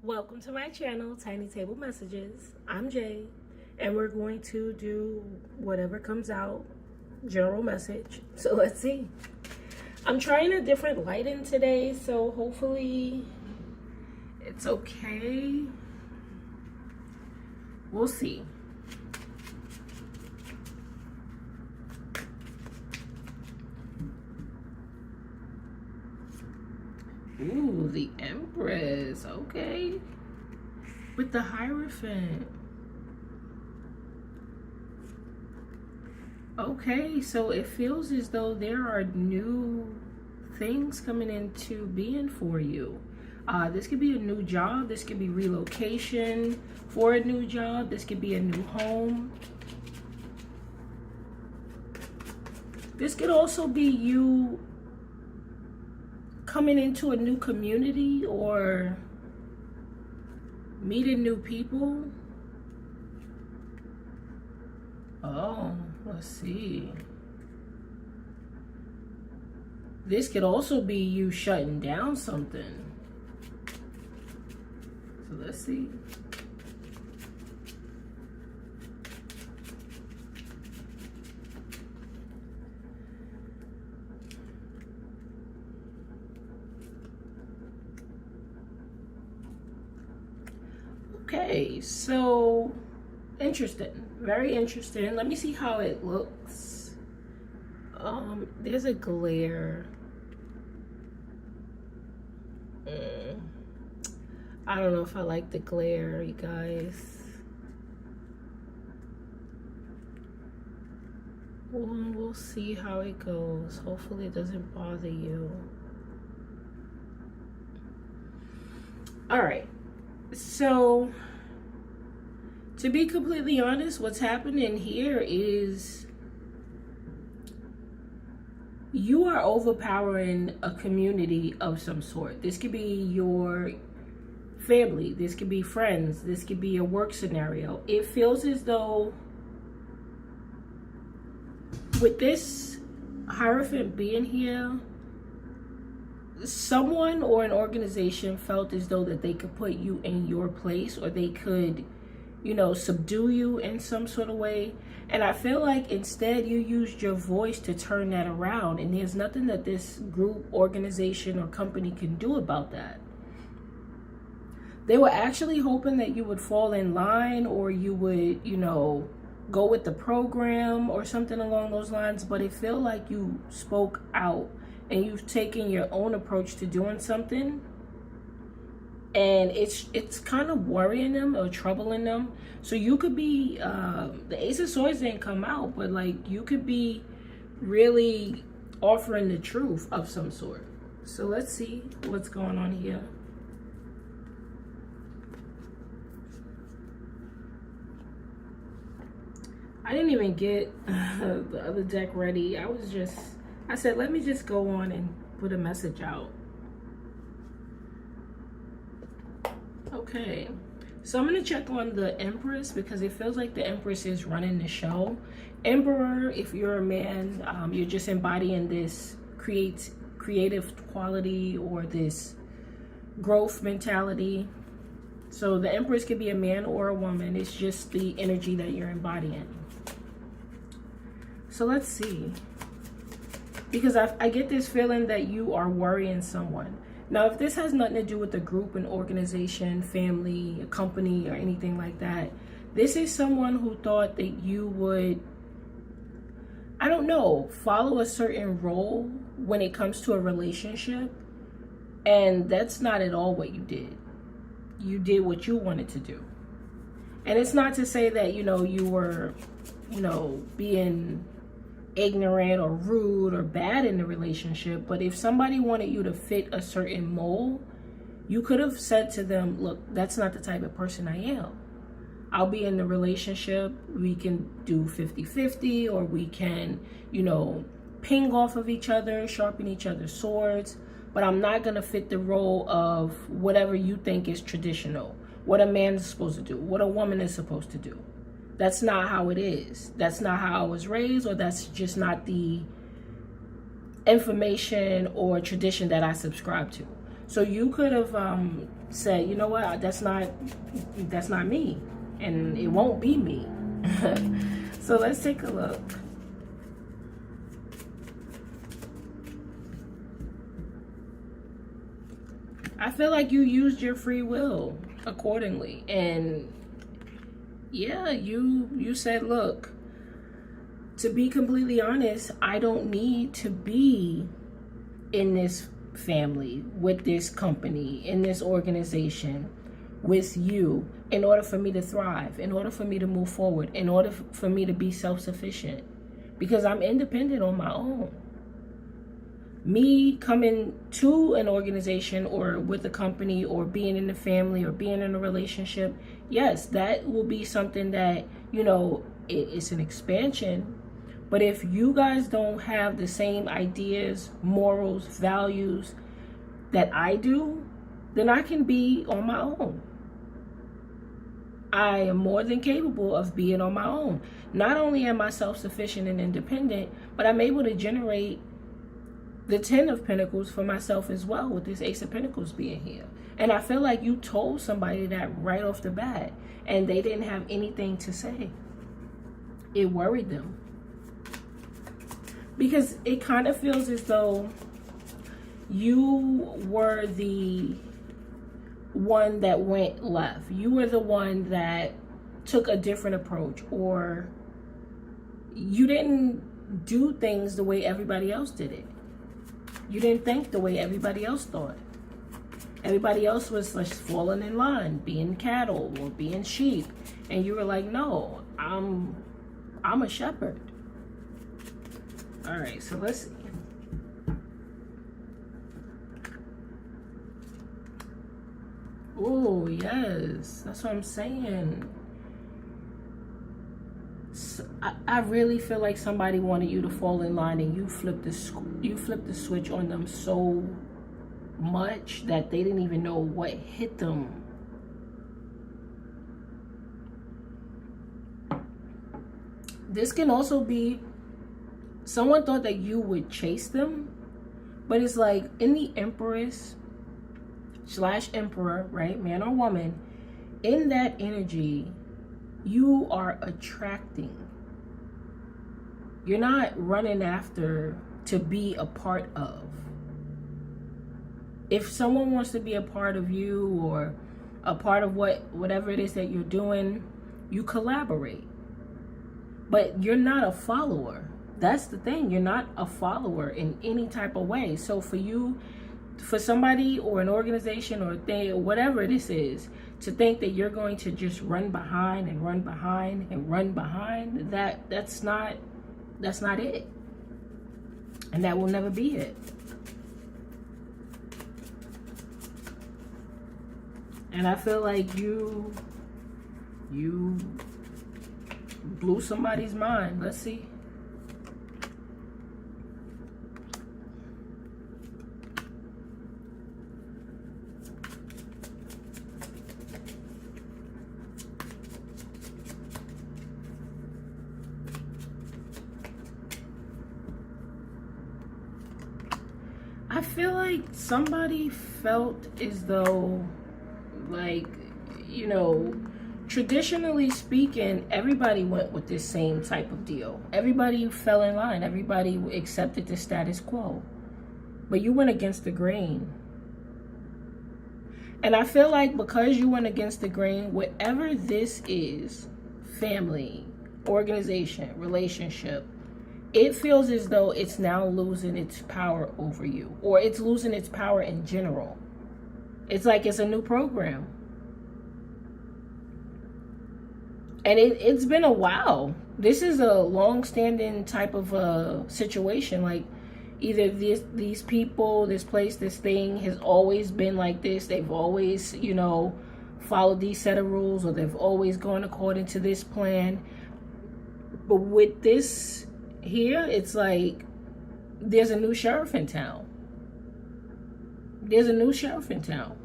Welcome to my channel, Tiny Table Messages. I'm Jay, and we're going to do whatever comes out, general message. So let's see. I'm trying a different lighting today, so hopefully it's okay. We'll see. Ooh, the Empress, okay. With the Hierophant. Okay, so it feels as though there are new things coming into being for you. This could be a new job. This could be relocation for a new job. This could be a new home. This could also be you coming into a new community or meeting new people. Oh, let's see. This could also be you shutting down something. So let's see. Okay, so interesting, very interesting. Let me see how it looks. There's a glare. I don't know if I like the glare, you guys. We'll see how it goes. Hopefully it doesn't bother you. All right. So, to be completely honest, what's happening here is you are overpowering a community of some sort. This could be your family. This could be friends. This could be a work scenario. It feels as though with this Hierophant being here, someone or an organization felt as though that they could put you in your place, or they could, subdue you in some sort of way. And I feel like instead you used your voice to turn that around, and there's nothing that this group, organization, or company can do about that. They were actually hoping that you would fall in line, or you would, go with the program or something along those lines, but it felt like you spoke out and you've taken your own approach to doing something, and it's kind of worrying them or troubling them. So you could be the Ace of Swords didn't come out, but like you could be really offering the truth of some sort. So let's see what's going on here. I didn't even get the other deck ready. I said, let me just go on and put a message out. Okay, so I'm going to check on the Empress, because it feels like the Empress is running the show. Emperor, if you're a man, you're just embodying this creative quality or this growth mentality. So the Empress could be a man or a woman. It's just the energy that you're embodying. So let's see. Because I get this feeling that you are worrying someone. Now, if this has nothing to do with a group, an organization, family, a company, or anything like that, this is someone who thought that you would, I don't know, follow a certain role when it comes to a relationship. And that's not at all what you did. You did what you wanted to do. And it's not to say that, you were, being ignorant or rude or bad in the relationship, but if somebody wanted you to fit a certain mold, you could have said to them, look, that's not the type of person I am. I'll be in the relationship, we can do 50-50, or we can, ping off of each other, sharpen each other's swords, but I'm not going to fit the role of whatever you think is traditional, what a man is supposed to do, what a woman is supposed to do. That's not how it is. That's not how I was raised, or that's just not the information or tradition that I subscribe to. So you could have said, you know what, that's not me, and it won't be me. So let's take a look. I feel like you used your free will accordingly, and yeah, you said, look, to be completely honest, I don't need to be in this family, with this company, in this organization, with you, in order for me to thrive, in order for me to move forward, in order for me to be self-sufficient, because I'm independent on my own. Me coming to an organization or with a company or being in a family or being in a relationship, yes, that will be something that, you know, it's an expansion. But if you guys don't have the same ideas, morals, values that I do, then I can be on my own. I am more than capable of being on my own. Not only am I self-sufficient and independent, but I'm able to generate the 10 of Pentacles for myself as well, with this Ace of Pentacles being here. And I feel like you told somebody that right off the bat, and they didn't have anything to say. It worried them. Because it kind of feels as though you were the one that went left. You were the one that took a different approach, or you didn't do things the way everybody else did it. You didn't think the way everybody else thought. Everybody else was just falling in line, being cattle or being sheep. And you were like, no, I'm a shepherd. All right, so let's see. Oh, yes, that's what I'm saying. So, I really feel like somebody wanted you to fall in line, and you flipped the switch on them so much that they didn't even know what hit them. This can also be someone thought that you would chase them, but it's like in the Empress / Emperor, right, man or woman, in that energy, you are attracting. You're not running after to be a part of. If someone wants to be a part of you, or a part of whatever it is that you're doing, you collaborate. But you're not a follower. That's the thing. You're not a follower in any type of way. So for somebody or an organization or a thing or whatever this is, to think that you're going to just run behind and run behind and run behind, that's not it. And that will never be it. And I feel like you blew somebody's mind. Let's see. I feel like somebody felt as though, like, you know, traditionally speaking, everybody went with this same type of deal. Everybody fell in line. Everybody accepted the status quo. But you went against the grain. And I feel like because you went against the grain, whatever this is, family, organization, relationship, it feels as though it's now losing its power over you, or it's losing its power in general. It's like it's a new program. And it's been a while. This is a long-standing type of situation. Like, either these people, this place, this thing has always been like this. They've always, you know, followed these set of rules, or they've always gone according to this plan. But with this here, it's like there's a new sheriff in town. There's a new sheriff in town.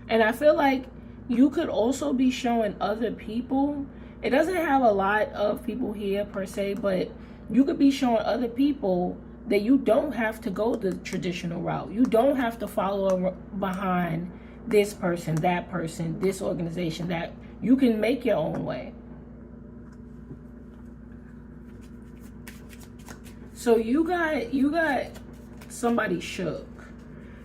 And I feel like you could also be showing other people. It doesn't have a lot of people here per se, but you could be showing other people that you don't have to go the traditional route. You don't have to follow behind this person, that person, this organization, that you can make your own way. So you got somebody shook.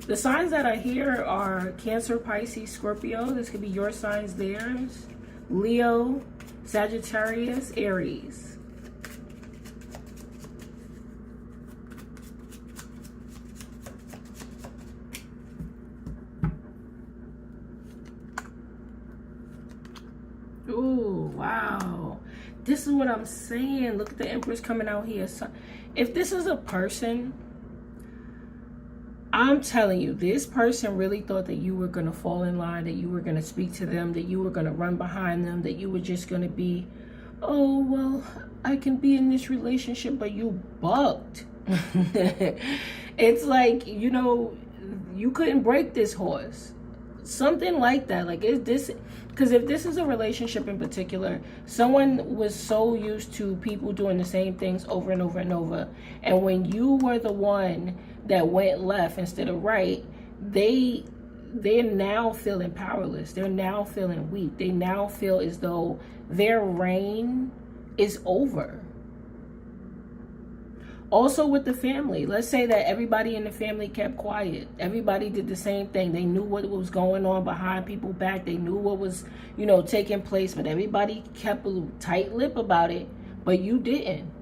The signs that are here are Cancer, Pisces, Scorpio. This could be your signs, theirs. Leo, Sagittarius, Aries. Ooh, wow. This is what I'm saying. Look at the Empress coming out here. So, if this is a person, I'm telling you, this person really thought that you were going to fall in line, that you were going to speak to them, that you were going to run behind them, that you were just going to be, oh, well, I can be in this relationship, but you bucked. It's like, you know, you couldn't break this horse. Something like that. Like, is this, because if this is a relationship in particular, someone was so used to people doing the same things over and over and over, and when you were the one that went left instead of right, they're now feeling powerless. They're now feeling weak. They now feel as though their reign is over. Also with the family, let's say that everybody in the family kept quiet. Everybody did the same thing. They knew what was going on behind people's back. They knew what was, you know, taking place, but everybody kept a tight lip about it, but you didn't.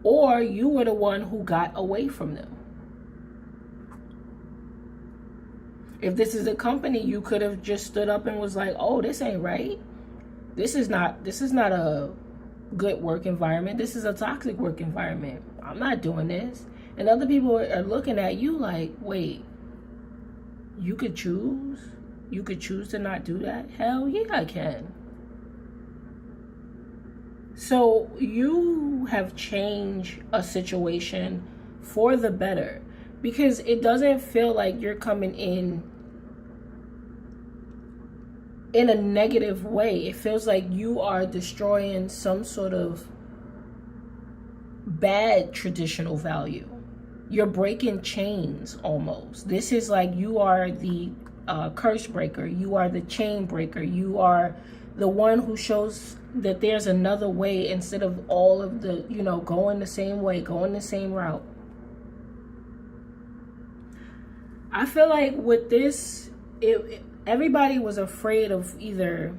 Or you were the one who got away from them. If this is a company, you could have just stood up and was like, oh, this ain't right. This is not a good work environment. This is a toxic work environment. I'm not doing this. And other people are looking at you like, wait, you could choose? You could choose to not do that? Hell yeah, I can. So you have changed a situation for the better, because it doesn't feel like you're coming in a negative way. It feels like you are destroying some sort of bad traditional value. You're breaking chains almost. This is like you are the curse breaker. You are the chain breaker. You are the one who shows that there's another way instead of all of the, you know, going the same way, going the same route. I feel like with this, everybody was afraid of either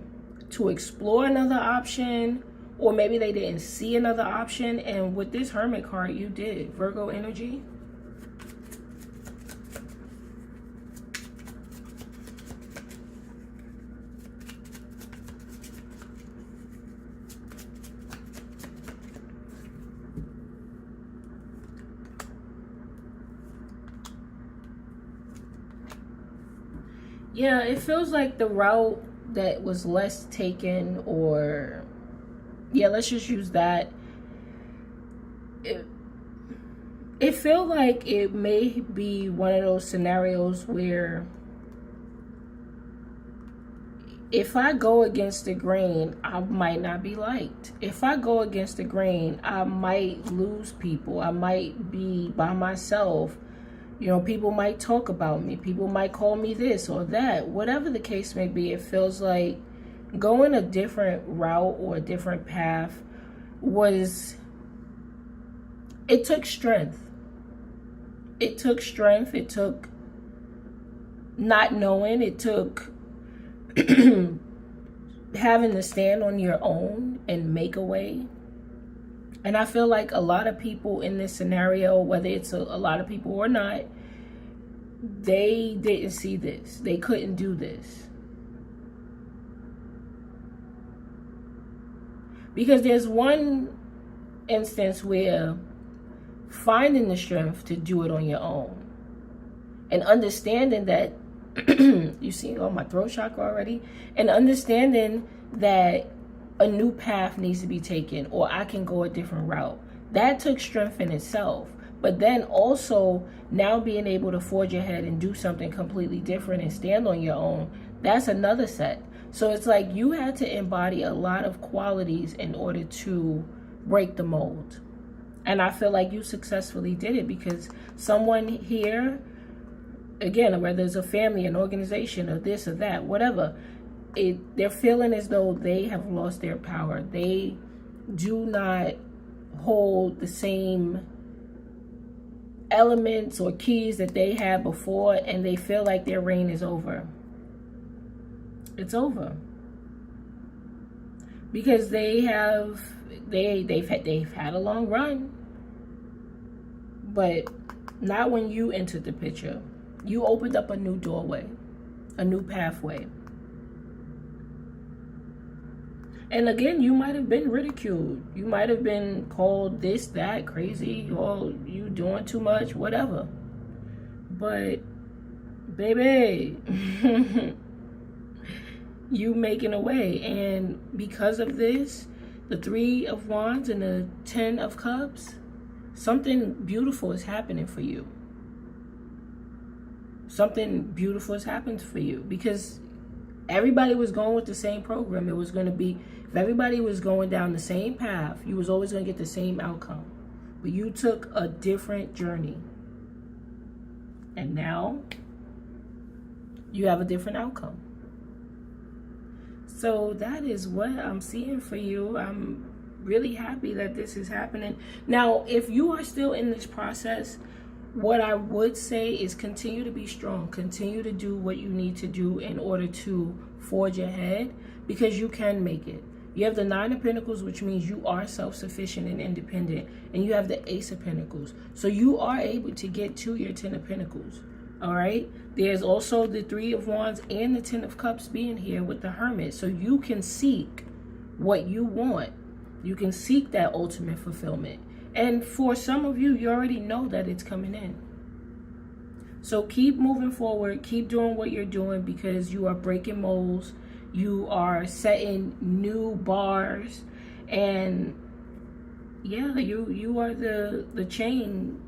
to explore another option, or maybe they didn't see another option. And with this Hermit card, you did. Virgo energy. Yeah, it feels like the route that was less taken, or yeah, let's just use that. It felt like it may be one of those scenarios where if I go against the grain, I might not be liked. If I go against the grain, I might lose people. I might be by myself. You know, people might talk about me. People might call me this or that. Whatever the case may be, it feels like going a different route or a different path it took strength. It took strength. It took not knowing. It took having to stand on your own and make a way. And I feel like a lot of people in this scenario, whether it's a lot of people or not, they didn't see this. They couldn't do this. Because there's one instance where finding the strength to do it on your own and understanding that, you see, oh, my throat chakra already, and understanding that a new path needs to be taken, or I can go a different route. That took strength in itself. But then also now being able to forge ahead and do something completely different and stand on your own, that's another set. So it's like you had to embody a lot of qualities in order to break the mold. And I feel like you successfully did it, because someone here again, whether it's a family, an organization, or this or that, whatever, they're feeling as though they have lost their power. They do not hold the same elements or keys that they had before, and they feel like their reign is over. It's over. Because they've had a long run. But not when you entered the picture. You opened up a new doorway, a new pathway. And again, you might have been ridiculed. You might have been called this, that, crazy, or you doing too much, whatever. But, baby, you making a way. And because of this, the 3 of Wands and the 10 of Cups, something beautiful is happening for you. Something beautiful has happened for you, because everybody was going with the same program. It was going to be, if everybody was going down the same path, you was always going to get the same outcome. But you took a different journey. And now you have a different outcome. So that is what I'm seeing for you. I'm really happy that this is happening. Now, if you are still in this process, what I would say is continue to be strong. Continue to do what you need to do in order to forge ahead, because you can make it. You have the 9 of Pentacles, which means you are self-sufficient and independent. And you have the Ace of Pentacles. So you are able to get to your 10 of Pentacles. All right. There's also the 3 of Wands and the 10 of Cups being here with the Hermit. So you can seek what you want. You can seek that ultimate fulfillment. And for some of you, you already know that it's coming in. So keep moving forward. Keep doing what you're doing, because you are breaking molds. You are setting new bars. And yeah, you are the chain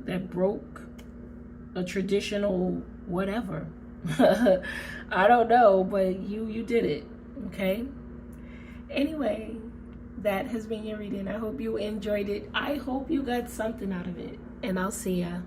that broke a traditional whatever. I don't know, but you did it. Okay. Anyway, that has been your reading. I hope you enjoyed it. I hope you got something out of it. And I'll see ya.